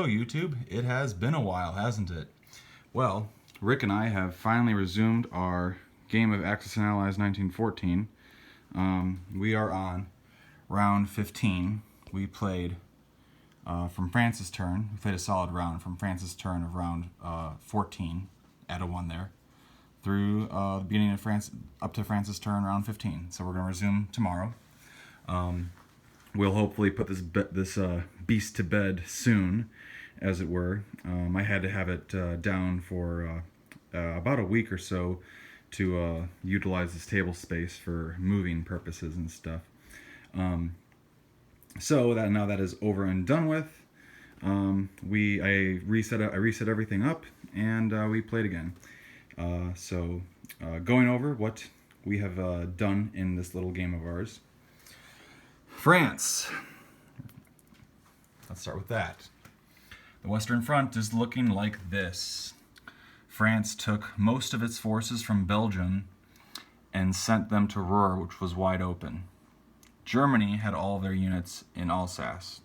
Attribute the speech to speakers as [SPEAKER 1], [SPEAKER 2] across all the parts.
[SPEAKER 1] Hello YouTube, it has been a while, hasn't it? Well, Rick and I have finally resumed our game of Axis and Allies 1914. We are on round 15. We played from France's turn. We played a solid round from France's turn of round 14, at a 1 there, through the beginning of France, up to France's turn, round 15. So we're going to resume tomorrow. We'll hopefully put this beast to bed soon, as it were. I had to have it down for about a week or so to utilize this table space for moving purposes and stuff. So that now that is over and done with, I reset everything up, and we played again. Going over what we have done in this little game of ours. France. Let's start with that. The Western Front is looking like this. France took most of its forces from Belgium and sent them to Ruhr, which was wide open. Germany had all their units in Alsace.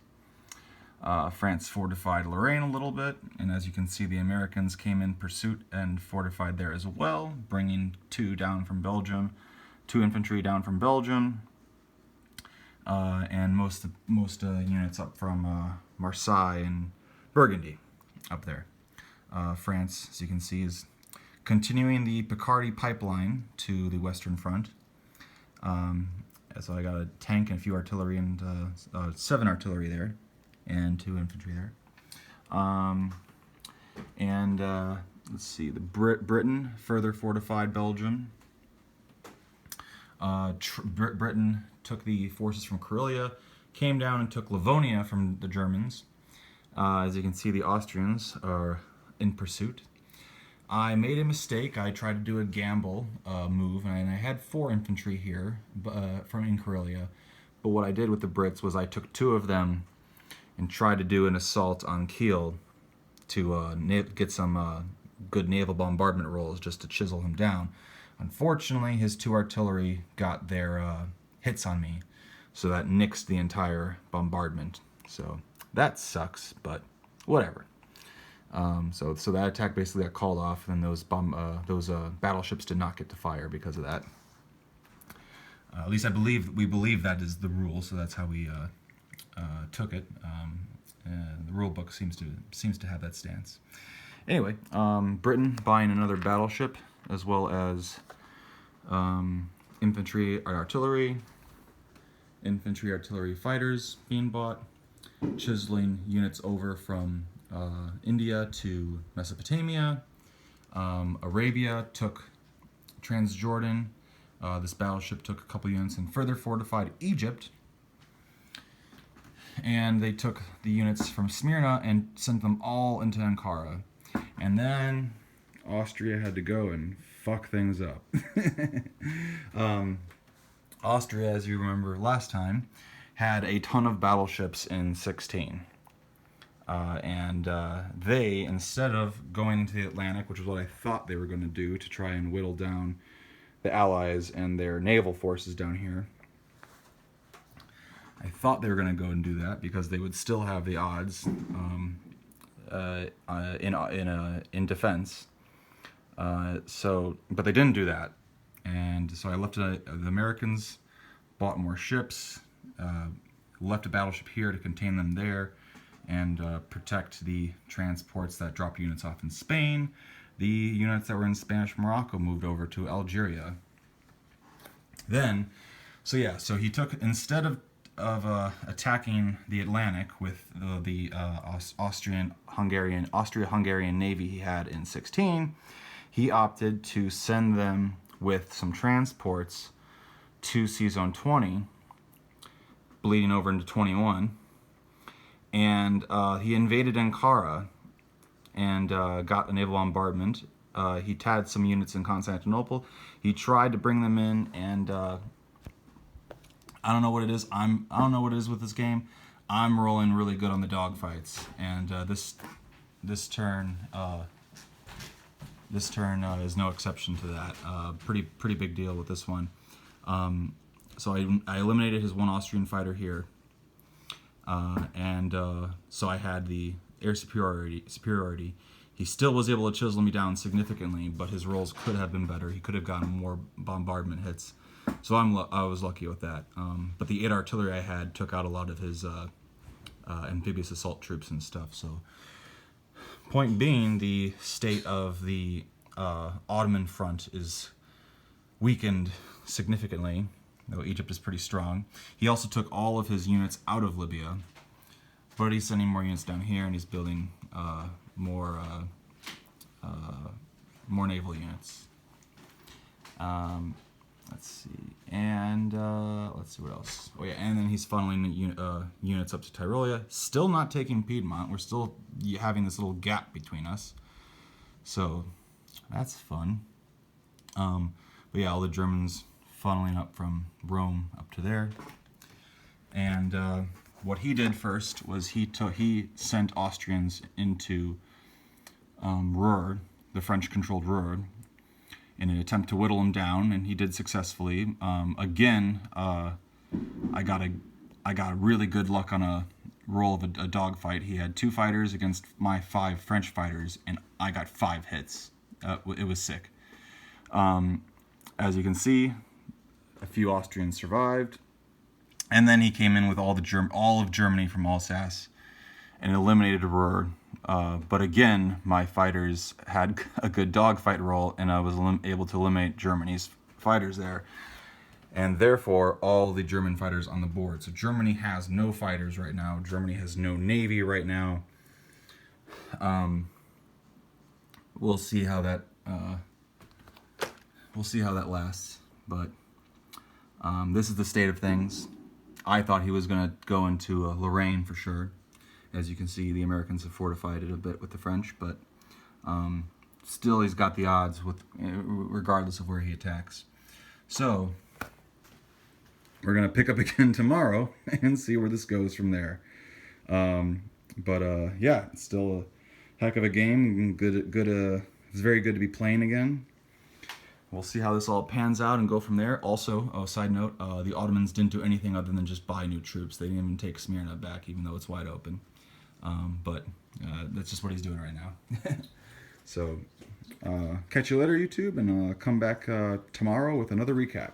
[SPEAKER 1] France fortified Lorraine a little bit, and as you can see, the Americans came in pursuit and fortified there as well, bringing 2 down from Belgium, 2 infantry down from Belgium, and most units up from Marseille and Burgundy up there. France, as you can see, is continuing the Picardy pipeline to the Western Front. So I got a tank and a few artillery and 7 artillery there and 2 infantry there. Let's see, the Britain further fortified Belgium. Britain took the forces from Karelia, came down and took Livonia from the Germans. As you can see, the Austrians are in pursuit. I made a mistake. I tried to do a gamble move, and I had 4 infantry here in Karelia. But what I did with the Brits was I took 2 of them and tried to do an assault on Kiel to get some good naval bombardment rolls just to chisel him down. Unfortunately, his 2 artillery got their hits on me, so that nixed the entire bombardment. So that sucks, but whatever. So that attack basically got called off, and those battleships did not get to fire because of that. At least we believe that is the rule, so that's how we took it. And the rule book seems to have that stance. Anyway, Britain buying another battleship, as well as infantry artillery fighters being bought, chiseling units over from India to Mesopotamia. Arabia took Transjordan. This battleship took a couple units and further fortified Egypt. And they took the units from Smyrna and sent them all into Ankara. And then Austria had to go and fuck things up. Austria, as you remember last time, had a ton of battleships in 16. They, instead of going into the Atlantic, which is what I thought they were going to do to try and whittle down the Allies and their naval forces down here, I thought they were going to go and do that because they would still have the odds in defense. But they didn't do that, and so I left it. The Americans bought more ships, left a battleship here to contain them there, and protect the transports that dropped units off in Spain. The units that were in Spanish Morocco moved over to Algeria. Then, so he took, instead of attacking the Atlantic with the Austria-Hungarian navy he had in 16, he opted to send them with some transports to Sea Zone 20, bleeding over into 21, and he invaded Ankara and got a naval bombardment. He tagged some units in Constantinople. He tried to bring them in, and I don't know what it is. I don't know what it is with this game. I'm rolling really good on the dogfights, and this turn is no exception to that. Pretty big deal with this one. So I eliminated his 1 Austrian fighter here, so I had the air superiority, he still was able to chisel me down significantly, but his rolls could have been better. He could have gotten more bombardment hits. So I was lucky with that. But the 8 artillery I had took out a lot of his amphibious assault troops and stuff. So, point being, the state of the Ottoman front is weakened significantly, though Egypt is pretty strong. He also took all of his units out of Libya, but he's sending more units down here, and he's building more naval units. Let's see, and let's see what else. Oh yeah, and then he's funneling units up to Tyrolia. Still not taking Piedmont. We're still having this little gap between us. So that's fun. But yeah, all the Germans funneling up from Rome up to there. And what he did first was he sent Austrians into Ruhr, the French-controlled Ruhr, in an attempt to whittle him down, and he did successfully. Again, I got really good luck on a roll of a dogfight. He had 2 fighters against my 5 French fighters, and I got 5 hits. It was sick. As you can see, a few Austrians survived, and then he came in with all of Germany from Alsace and eliminated Ruhr. But again, my fighters had a good dogfight roll, and I was able to eliminate Germany's fighters there. And therefore, all the German fighters on the board. So Germany has no fighters right now. Germany has no navy right now. We'll see how that lasts. But this is the state of things. I thought he was going to go into Lorraine for sure. As you can see, the Americans have fortified it a bit with the French, but still he's got the odds regardless of where he attacks. So we're going to pick up again tomorrow and see where this goes from there. Yeah, it's still a heck of a game. It's very good to be playing again. We'll see how this all pans out and go from there. Also, side note, the Ottomans didn't do anything other than just buy new troops. They didn't even take Smyrna back, even though it's wide open. But that's just what he's doing right now. So, catch you later, YouTube, and come back tomorrow with another recap.